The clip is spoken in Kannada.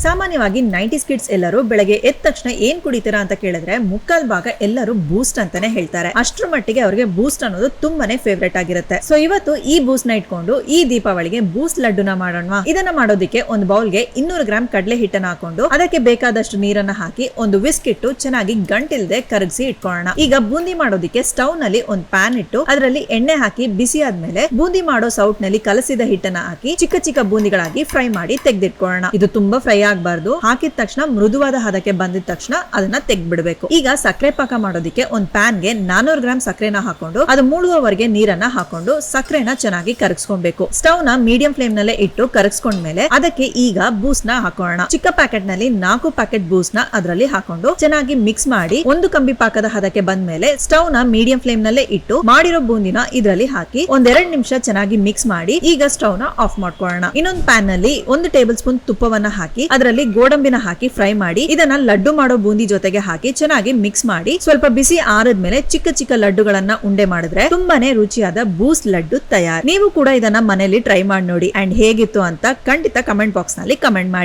ಸಾಮಾನ್ಯವಾಗಿ 90s ಕಿಡ್ಸ್ ಎಲ್ಲರೂ ಬೆಳಗ್ಗೆ ಎದ್ದ ತಕ್ಷಣ ಏನ್ ಕುಡಿತೀರಾ ಅಂತ ಕೇಳಿದ್ರೆ ಮುಕ್ಕಾಲ್ ಭಾಗ ಎಲ್ಲರೂ ಬೂಸ್ಟ್ ಅಂತಾನೆ ಹೇಳ್ತಾರೆ. ಅಷ್ಟರ ಮಟ್ಟಿಗೆ ಅವರಿಗೆ ಬೂಸ್ಟ್ ಅನ್ನೋದು ತುಂಬಾನೇ ಫೇವರೇಟ್ ಆಗಿರುತ್ತೆ. ಸೊ ಇವತ್ತು ಈ ಬೂಸ್ಟ್ ನ ಇಟ್ಕೊಂಡು ಈ ದೀಪಾವಳಿಗೆ ಬೂಸ್ಟ್ ಲಡ್ಡುನ ಮಾಡೋಣ. ಇದನ್ನ ಮಾಡೋದಕ್ಕೆ ಒಂದು ಬೌಲ್ಗೆ 200 ಗ್ರಾಂ ಕಡಲೆ ಹಿಟ್ಟನ್ನ ಹಾಕೊಂಡು ಅದಕ್ಕೆ ಬೇಕಾದಷ್ಟು ನೀರನ್ನ ಹಾಕಿ ಒಂದು ವಿಸ್ಕ್ ಇಟ್ಟು ಚೆನ್ನಾಗಿ ಗಂಟಿಲ್ದೆ ಕರಗಿಸಿ ಇಟ್ಕೊಳ್ಳೋಣ. ಈಗ ಬೂಂದಿ ಮಾಡೋದಕ್ಕೆ ಸ್ಟವ್ ನಲ್ಲಿ ಒಂದು ಪ್ಯಾನ್ ಇಟ್ಟು ಅದರಲ್ಲಿ ಎಣ್ಣೆ ಹಾಕಿ ಬಿಸಿ ಆದ್ಮೇಲೆ ಬೂಂದಿ ಮಾಡೋ ಸೌಟ್ ನಲ್ಲಿ ಕಲಸಿದ ಹಿಟ್ಟನ್ನ ಹಾಕಿ ಚಿಕ್ಕ ಚಿಕ್ಕ ಬೂಂದಿಗಳಾಗಿ ಫ್ರೈ ಮಾಡಿ ತೆಗೆದಿಟ್ಕೊಳ್ಳೋಣ. ಇದು ತುಂಬಾ ಫ್ರೈ ಆಗಬಾರ್ದು. ಹಾಕಿದ ತಕ್ಷಣ ಮೃದುವಾದ ಹದಕ್ಕೆ ಬಂದಿದ ತಕ್ಷಣ ಅದನ್ನ ತೆಗೆದ್ಬಿಡ್ಬೇಕು. ಈಗ ಸಕ್ಕರೆ ಪಾಕ ಮಾಡೋದಕ್ಕೆ ಒಂದು ಪ್ಯಾನ್ ಗೆ 400 ಗ್ರಾಂ ಸಕ್ಕರೆನ ಹಾಕೊಂಡು ಅದು ಮೂಳುವವರೆಗೆ ನೀರನ್ನ ಹಾಕೊಂಡು ಸಕ್ಕರೆನ ಚೆನ್ನಾಗಿ ಕರಗಿಸ್ಕೊಬೇಕು. ಸ್ಟವ್ ನ ಮೀಡಿಯಂ ಫ್ಲೇಮ್ ನಲ್ಲೇ ಇಟ್ಟು ಕರಗಿಸ್ಕೊಂಡ್ಮೇಲೆ ಅದಕ್ಕೆ ಈಗ ಬೂಸ್ಟ್ ನ ಹಾಕೋಣ. ಚಿಕ್ಕ ಪ್ಯಾಕೆಟ್ ನಲ್ಲಿ 4 ಪ್ಯಾಕೆಟ್ ಬೂಸ್ಟ್ ನ ಅದರಲ್ಲಿ ಹಾಕೊಂಡು ಚೆನ್ನಾಗಿ ಮಿಕ್ಸ್ ಮಾಡಿ ಒಂದು ಕಂಬಿ ಪಾಕದ ಹದಕ್ಕೆ ಬಂದ್ಮೇಲೆ ಸ್ಟವ್ ನ ಮೀಡಿಯಂ ಫ್ಲೇಮ್ ನಲ್ಲೇ ಇಟ್ಟು ಮಾಡಿರೋ ಬೂಂದಿನ ಇದರಲ್ಲಿ ಹಾಕಿ 1-2 ನಿಮಿಷ ಚೆನ್ನಾಗಿ ಮಿಕ್ಸ್ ಮಾಡಿ ಈಗ ಸ್ಟವ್ ನ ಆಫ್ ಮಾಡ್ಕೊಳ್ಳೋಣ. ಇನ್ನೊಂದು ಪ್ಯಾನ್ ನಲ್ಲಿ 1 ಟೇಬಲ್ ಸ್ಪೂನ್ ತುಪ್ಪವನ್ನ ಹಾಕಿ ಅದರಲ್ಲಿ ಗೋಡಂಬಿನ ಹಾಕಿ ಫ್ರೈ ಮಾಡಿ ಇದನ್ನ ಲಡ್ಡು ಮಾಡೋ ಬೂಂದಿ ಜೊತೆಗೆ ಹಾಕಿ ಚೆನ್ನಾಗಿ ಮಿಕ್ಸ್ ಮಾಡಿ ಸ್ವಲ್ಪ ಬಿಸಿ ಆರದ್ಮೇಲೆ ಚಿಕ್ಕ ಚಿಕ್ಕ ಲಡ್ಡುಗಳನ್ನ ಉಂಡೆ ಮಾಡಿದ್ರೆ ತುಂಬಾನೇ ರುಚಿಯಾದ ಬೂಸ್ಟ್ ಲಡ್ಡು ತಯಾರು. ನೀವು ಕೂಡ ಇದನ್ನ ಮನೆಯಲ್ಲಿ ಟ್ರೈ ಮಾಡಿ ನೋಡಿ ಅಂಡ್ ಹೇಗಿತ್ತು ಅಂತ ಖಂಡಿತ ಕಮೆಂಟ್ ಬಾಕ್ಸ್ ನಲ್ಲಿ ಕಮೆಂಟ್ ಮಾಡಿ.